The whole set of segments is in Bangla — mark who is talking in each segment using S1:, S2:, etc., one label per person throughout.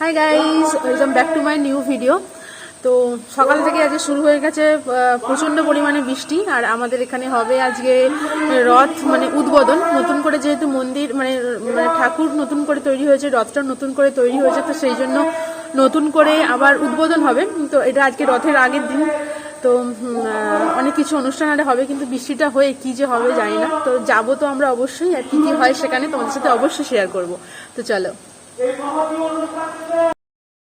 S1: Hi guys, welcome back to my new video. তো সকাল থেকে আজকে শুরু হয়ে গেছে প্রচণ্ড পরিমাণে বৃষ্টি। আর আমাদের এখানে হবে আজকে রথ উদ্বোধন। নতুন করে যেহেতু মন্দির ঠাকুর নতুন করে তৈরি হয়েছে, রথটা নতুন করে তৈরি হয়েছে, তো সেই জন্য নতুন করে আবার উদ্বোধন হবে। তো এটা আজকে রথের আগের দিন। তো অনেক কিছু অনুষ্ঠান আরে হবে, কিন্তু বৃষ্টিটা হয়ে কি যে হবে জানি না। তো যাবো তো আমরা অবশ্যই, আর কী কী হয় সেখানে তোমাদের সাথে অবশ্যই শেয়ার করব। তো চলো।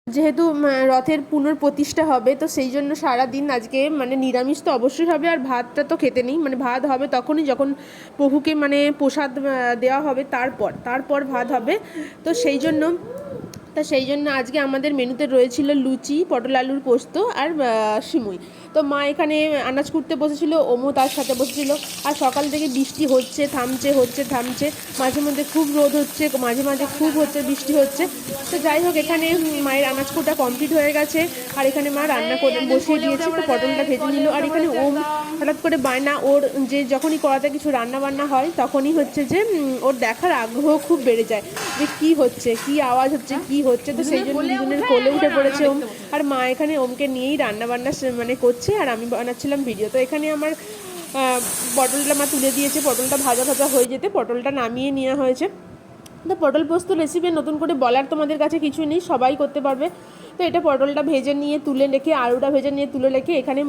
S1: যেহেতু রথের পুনঃপ্রতিষ্ঠা হবে, তো সেই জন্য সারাদিন আজকে নিরামিষ তো অবশ্যই হবে। আর ভাতটা তো খেতে নেই, ভাত হবে তখনই যখন প্রভুকে প্রসাদ দেওয়া হবে, তারপর ভাত হবে। তো সেই জন্য আজকে আমাদের মেনুতে রয়েছিল লুচি, পটল আলুর পোস্ত আর সিমুই। তো মা এখানে আনাজ কুটতে বসেছিল, ওমো তার সাথে বসেছিল। আর সকাল থেকে বৃষ্টি হচ্ছে, থামছে, মাঝে মধ্যে খুব রোদ হচ্ছে, মাঝে মাঝে খুব বৃষ্টি হচ্ছে। তো যাই হোক, এখানে মায়ের আনাজ কুটা কমপ্লিট হয়ে গেছে। আর এখানে মা রান্না করে বসিয়ে দিয়েছে, তো পটলটা ভেজে নিল। আর এখানে ওম হঠাৎ করে বায়না, ওর যে যখনই কড়াতে কিছু রান্না বান্না হয় তখনই হচ্ছে যে ওর দেখার আগ্রহ খুব বেড়ে যায়, যে কী হচ্ছে, কী আওয়াজ হচ্ছে, কী হচ্ছে। তো সেই জন্য দুজনের কোলে উঠে পড়েছে ওম। আর মা এখানে ওমকে নিয়েই রান্নাবান্না করছে, আর আমি বানাচ্ছিলাম ভিডিও। তো এখানে আমার পটলটা মা তুলে দিয়েছে, পটলটা ভাজা হয়ে যেতে পটলটা নামিয়ে নেওয়া হয়েছে। তো পটল পোস্ত রেসিপি নতুন করে বলার তোমাদের কাছে কিছুই নেই, সবাই করতে পারবে। তো এটা পটলটা ভেজে নিয়ে তুলে রেখে, আলুটা ভেজে নিয়ে তুলে রেখে, এখানে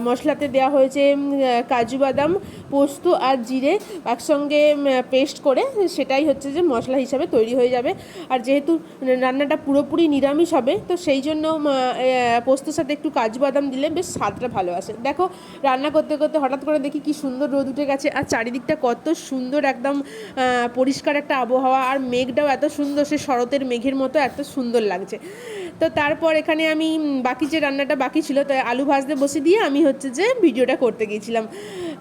S1: মশলাতে দেওয়া হয়েছে কাজু বাদাম, পোস্ত আর জিরে একসঙ্গে পেস্ট করে, সেটাই হচ্ছে যে মশলা হিসাবে তৈরি হয়ে যাবে। আর যেহেতু রান্নাটা পুরোপুরি নিরামিষ হবে, তো সেই জন্য পোস্তর সাথে একটু কাজু বাদাম দিলে বেশ স্বাদটা ভালো আসে। দেখো, রান্না করতে করতে হঠাৎ করে দেখি কি সুন্দর রোদ উঠে গেছে, আর চারিদিকটা কত সুন্দর, একদম পরিষ্কার একটা আবহাওয়া। আর মেঘটাও এত সুন্দর, সে শরতের মেঘের মতো এত সুন্দর লাগছে। তো তারপর এখানে আমি বাকি যে রান্নাটা বাকি ছিল, তো আলু ভাজতে বসে দিয়ে আমি হচ্ছে যে ভিডিওটা করতে গিয়েছিলাম।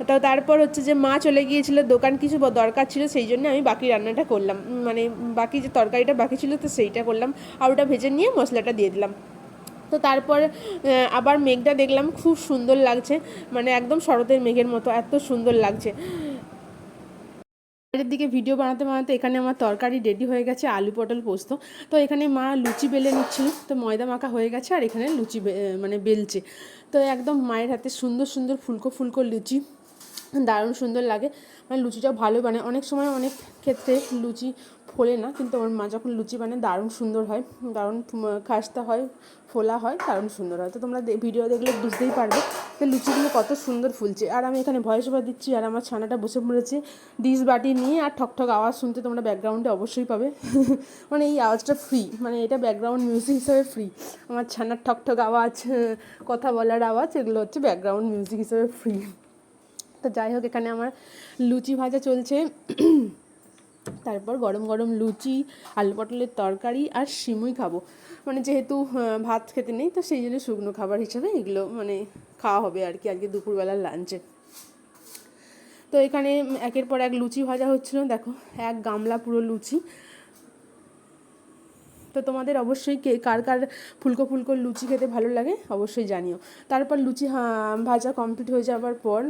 S1: তো তারপর হচ্ছে যে মা চলে গিয়েছিল দোকান, কিছু দরকার ছিল, সেই জন্য আমি বাকি রান্নাটা করলাম, বাকি যে তরকারিটা বাকি ছিল তো সেইটা করলাম। আলুটা ভেজে নিয়ে মশলাটা দিয়ে দিলাম। তো তারপর আবার মেঘটা দেখলাম, খুব সুন্দর লাগছে, একদম শরতের মেঘের মতো এত সুন্দর লাগছে। এর দিকে ভিডিও বানাতে বানাতে এখানে আমার তরকারি রেডি হয়ে গেছে, আলু পটল পোস্ত। তো এখানে মা লুচি বেলে নিচ্ছিল, তো ময়দা মাখা হয়ে গেছে, আর এখানে লুচি বেলছে। তো একদম মায়ের হাতে সুন্দর সুন্দর ফুলকো ফুলকো লুচি, দারুণ সুন্দর লাগে। লুচিটা ভালো বানায়, অনেক সময় অনেক ক্ষেত্রে লুচি ফোলে না, কিন্তু আমার মা যখন লুচি বানায় দারুণ সুন্দর হয়, দারুণ খাস্তা হয়, ফোলা হয়, দারুণ সুন্দর হয়। তো তোমরা ভিডিও দেখলে বুঝতেই পারবে যে লুচিগুলো কত সুন্দর ফুলছে। আর আমি এখানে ভয়েস ওভার দিচ্ছি, আর আমার ছানাটা বসে পড়েছে ডিশ বাটি নিয়ে, আর ঠকঠক আওয়াজ শুনতে তোমরা ব্যাকগ্রাউন্ডে অবশ্যই পাবে। এই আওয়াজটা ফ্রি, এটা ব্যাকগ্রাউন্ড মিউজিক হিসেবে ফ্রি। আমার ছানার ঠকঠক আওয়াজ, কথা বলার আওয়াজ, এগুলো হচ্ছে ব্যাকগ্রাউন্ড মিউজিক হিসেবে ফ্রি। তো যাই হোক, এখানে আমার লুচি ভাজা চলছে। তারপর গরম গরম লুচি, আলু পটলের তরকারি আর সিমুই খাবো। যেহেতু ভাত খেতে নেই, তো সেই জন্য শুকনো খাবার হিসেবে এগুলো খাওয়া হবে আর কি আজকে দুপুরবেলার লাঞ্চে। তো এখানে একের পর এক লুচি ভাজা হচ্ছিল, দেখো এক গামলা পুরো লুচি। তো তোমাদের অবশ্যই কার কার ফুলকো ফুলকো লুচি খেতে ভালো লাগে অবশ্যই জানিও। তারপর লুচি ভাজা কমপ্লিট হয়ে যাওয়ার পর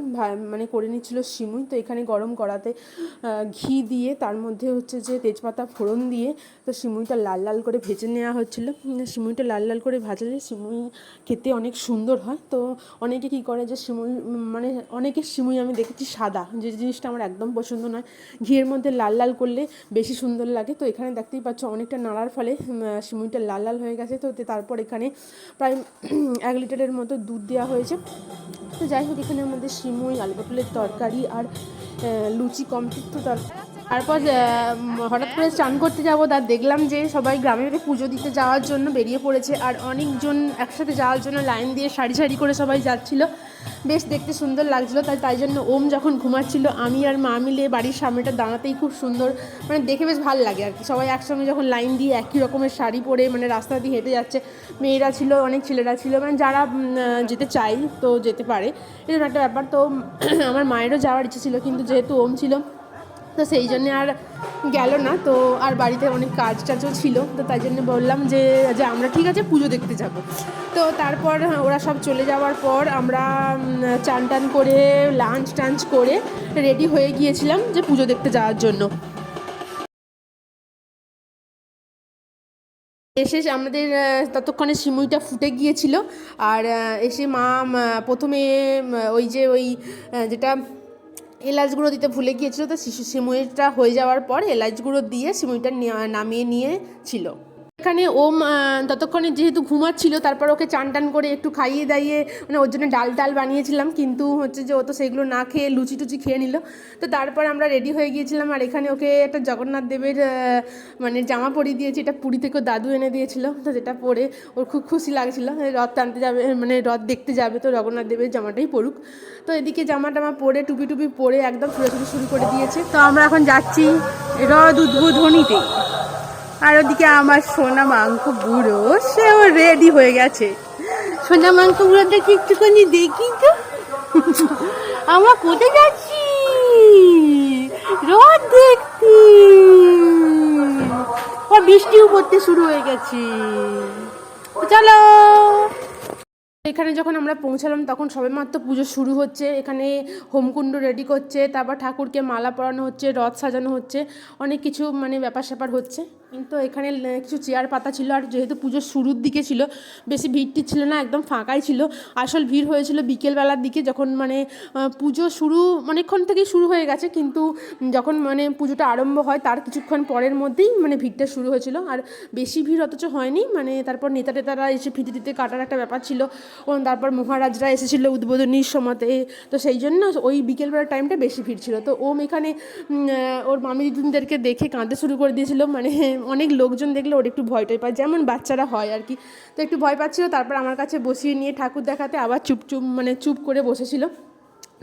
S1: করে নিচ্ছিল সিমুই। তো এখানে গরম কড়াতে ঘি দিয়ে, তার মধ্যে হচ্ছে যে তেজপাতা ফোড়ন দিয়ে, তো সিমুইটা লাল লাল করে ভেজে নেওয়া হচ্ছিলো। সিমুইটা লাল লাল করে ভাজলে সিমুই খেতে অনেক সুন্দর হয়। তো অনেকে কী করে যে সিমুই অনেকের সিমুই আমি দেখেছি সাদা, যে জিনিসটা আমার একদম পছন্দ নয়। ঘিয়ের মধ্যে লাল লাল করলে বেশি সুন্দর লাগে। তো এখানে দেখতেই পাচ্ছ অনেকটা নাড়ার ফলে সিমুইটা লাল লাল হয়ে গেছে। তো তারপর এখানে প্রায় 1 লিটারের মতো দুধ দেওয়া হয়েছে। তো যাই হোক, এখানে আমাদের সিমুই, আলু পটলের তরকারি আর লুচি কমপ্লিট। তো তারপর হঠাৎ করে স্নান করতে যাবো, তার দেখলাম যে সবাই গ্রামে পুজো দিতে যাওয়ার জন্য বেরিয়ে পড়েছে, আর অনেকজন একসাথে যাওয়ার জন্য লাইন দিয়ে সারি সারি করে সবাই যাচ্ছিল। বেশ দেখতে সুন্দর লাগছিলো। তাই জন্য ওম যখন ঘুমাচ্ছিল, আমি আর মা মিলে বাড়ির সামনেটা দাঁড়াতেই খুব সুন্দর, দেখে বেশ ভালো লাগে আর কি। সবাই একসঙ্গে যখন লাইন দিয়ে একই রকমের শাড়ি পরে রাস্তা দিয়ে হেঁটে যাচ্ছে, মেয়েরা ছিল, অনেক ছেলেরা ছিল, যারা যেতে চাই তো যেতে পারে, এরকম একটা ব্যাপার। তো আমার মায়েরও যাওয়ার ইচ্ছে ছিল, কিন্তু যেহেতু ওম ছিল তো সেই জন্যে আর গেল না। তো আর বাড়িতে অনেক কাজ টাজও ছিল, তো তাই জন্য বললাম যে আমরা ঠিক আছে পুজো দেখতে যাব। তো তারপর ওরা সব চলে যাওয়ার পর আমরা চান টান করে লাঞ্চ টাঞ্চ করে রেডি হয়ে গিয়েছিলাম যে পুজো দেখতে যাওয়ার জন্য। এসে আমাদের ততক্ষণে সিমুইটা ফুটে গিয়েছিল। আর এসে মা প্রথমে ওই যেটা এলাচ গুঁড়ো দিতে ভুলে গিয়েছিলো, তো সিমুইটা হয়ে যাওয়ার পর এলাচ গুঁড়ো দিয়ে সিমুইটা নামিয়ে নিয়েছিল। এখানে ওম ততক্ষণে যেহেতু ঘুমাচ্ছিল, তারপর ওকে চান টান করে একটু খাইয়ে দাইয়ে মানে ওর জন্য ডাল বানিয়েছিলাম, কিন্তু হচ্ছে যে ও তো সেগুলো না খেয়ে লুচি টুচি খেয়ে নিল। তো তারপর আমরা রেডি হয়ে গিয়েছিলাম, আর এখানে ওকে একটা জগন্নাথ দেবের মানে জামা পরিয়ে দিয়েছি, এটা পুরী থেকে দাদু এনে দিয়েছিল। তো যেটা পরে ওর খুব খুশি লাগছিলো, রথ টানতে যাবে মানে রথ দেখতে যাবে, তো জগন্নাথ দেবের জামাটাই পরুক। তো এদিকে জামা টামা পরে টুপি পরে একদম ছোটাছুটি শুরু করে দিয়েছে। তো আমরা এখন যাচ্ছি রথ উদ্বোধনীতে। আর ওদিকে আমার সোনা মাংস বুড়ো, সেও রেডি হয়ে গেছে। সোনা মাংস বুড়োটাকে একটুখানি দেখি তো, আমরা কোথায় যাচ্ছি? রথ দেখতে। বৃষ্টিও পড়তে শুরু হয়ে গেছে, চলো। এখানে যখন আমরা পৌঁছালাম তখন সবেমাত্র পুজো শুরু হচ্ছে। এখানে হোমকুণ্ড রেডি করছে, তারপর ঠাকুরকে মালা পরানো হচ্ছে, রথ সাজানো হচ্ছে, অনেক কিছু মানে ব্যাপার স্যাপার হচ্ছে। কিন্তু এখানে কিছু চেয়ার পাতা ছিল, আর যেহেতু পুজোর শুরুর দিকে ছিল, বেশি ভিড় ছিল না, একদম ফাঁকাই ছিল। আসল ভিড় হয়েছিল বিকেলবেলার দিকে, যখন মানে পুজো শুরু অনেকক্ষণ থেকেই শুরু হয়ে গেছে, কিন্তু যখন মানে পুজোটা আরম্ভ হয় তার কিছুক্ষণ পরের মধ্যেই মানে ভিড়টা শুরু হয়েছিল। আর বেশি ভিড় অথচ হয়নি, মানে তারপর নেতারা এসে ফিতে দিতে কাটার একটা ব্যাপার ছিল, তারপর মহারাজরা এসেছিলো উদ্বোধনীর সময়তে, তো সেই জন্য ওই বিকেলবেলার টাইমটা বেশি ভিড় ছিল। তো ওম এখানে ওর মামি দিদিদেরকে দেখে কাঁদতে শুরু করে দিয়েছিল, মানে অনেক লোকজন দেখলে ওর একটু ভয়টাই পায়, যেমন বাচ্চারা হয় আর কি। তো একটু ভয় পাচ্ছিল, তারপর আমার কাছে বসিয়ে নিয়ে ঠাকুর দেখাতে আবার চুপ করে বসেছিল।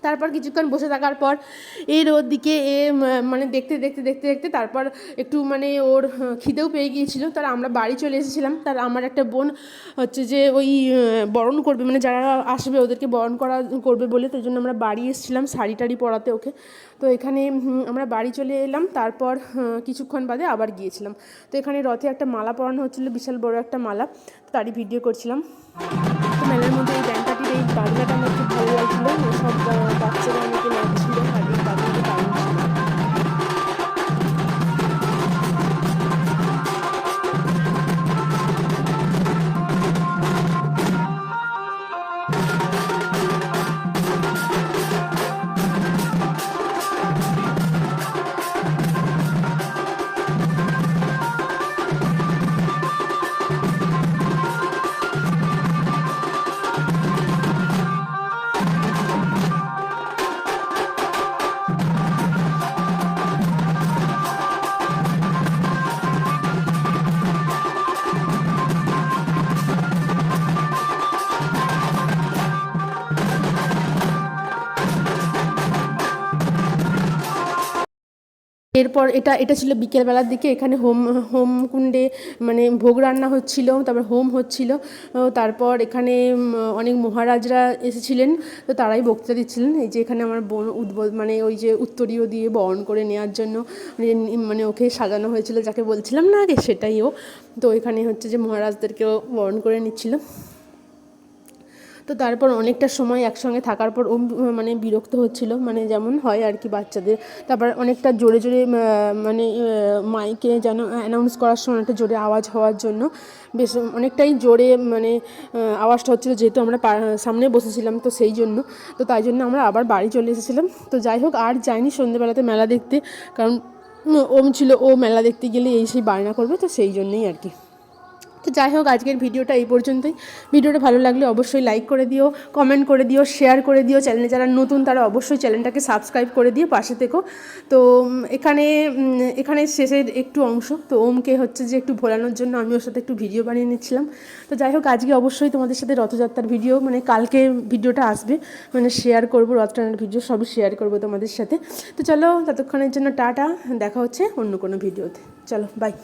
S1: তারপর কিছুক্ষণ বসে থাকার পর এর ওর দিকে মানে দেখতে তারপর একটু মানে ওর খিদেও পেয়ে গিয়েছিল। তার আমরা বাড়ি চলে এসেছিলাম। তার আমার একটা বোন হচ্ছে যে ওই বরণ করবে, মানে যারা আসবে ওদেরকে বরণ করবে বলে, তো জন্য আমরা বাড়ি এসেছিলাম শাড়ি টাড়ি পরাতে ওকে। তো এখানে আমরা বাড়ি চলে এলাম, তারপর কিছুক্ষণ বাদে আবার গিয়েছিলাম। তো এখানে রথে একটা মালা পরানো হচ্ছিলো, বিশাল বড় একটা মালা, তারই ভিডিও করছিলাম। তো মেলার মধ্যে এই ব্যাংকাটির এই বাংলাটা আমার খুব ভালো লাগছিলো, সব বাচ্চারা অনেকে নাচছিল, আর এই বাংলাটা দারুণ ছিল। এরপর এটা ছিল বিকেলবেলার দিকে। এখানে হোমকুণ্ডে মানে ভোগ রান্না হচ্ছিল, তারপর হোম হচ্ছিল। তারপর এখানে অনেক মহারাজরা এসেছিলেন, তো তারাই বক্তৃতা দিচ্ছিলেন। এই যে এখানে আমার বোন মানে ওই যে উত্তরীয় দিয়ে বরণ করে নেওয়ার জন্য মানে ওকে সাজানো হয়েছিল, যাকে বলছিলাম না আগে, সেটাই ও। তো এখানে হচ্ছে যে মহারাজদেরকেও বরণ করে নিচ্ছিল। তো তারপর অনেকটা সময় একসঙ্গে থাকার পর ও মানে বিরক্ত হচ্ছিল, মানে যেমন হয় আর কি বাচ্চাদের। তারপর অনেকটা জোরে মানে মাইকে যেন অ্যানাউন্স করার সময় একটা জোরে আওয়াজ হওয়ার জন্য বেশ অনেকটাই জোরে মানে আওয়াজটা হচ্ছিলো, যেহেতু আমরা সামনে বসেছিলাম, তো সেই জন্য। তো তাই জন্য আমরা আবার বাড়ি চলে এসেছিলাম। তো যাই হোক, আর যাইনি সন্ধ্যেবেলাতে মেলা দেখতে, কারণ ওম ছিল, ও মেলা দেখতে গেলে এই সেই বায়না করবে, তো সেই জন্যই আর কি। তো যাই হোক, আজকের ভিডিওটা এই পর্যন্তই। ভিডিওটা ভালো লাগলে অবশ্যই লাইক করে দিও, কমেন্ট করে দিও, শেয়ার করে দিও। চ্যানেলে যারা নতুন তারা অবশ্যই চ্যানেলটাকে সাবস্ক্রাইব করে দিও, পাশে থেকো। তো এখানে শেষের একটু অংশ, তো ওমকে হচ্ছে যে একটু ভোলানোর জন্য আমি ওর সাথে একটু ভিডিও বানিয়ে নিচ্ছিলাম। তো যাই হোক, আজকে অবশ্যই তোমাদের সাথে রথযাত্রার ভিডিও, মানে কালকে ভিডিওটা আসবে, মানে শেয়ার করবো, রথ টানার ভিডিও সবই শেয়ার করবো তোমাদের সাথে। তো চলো, ততক্ষণের জন্য টাটা, দেখা হচ্ছে অন্য কোনো ভিডিওতে। চলো, বাই।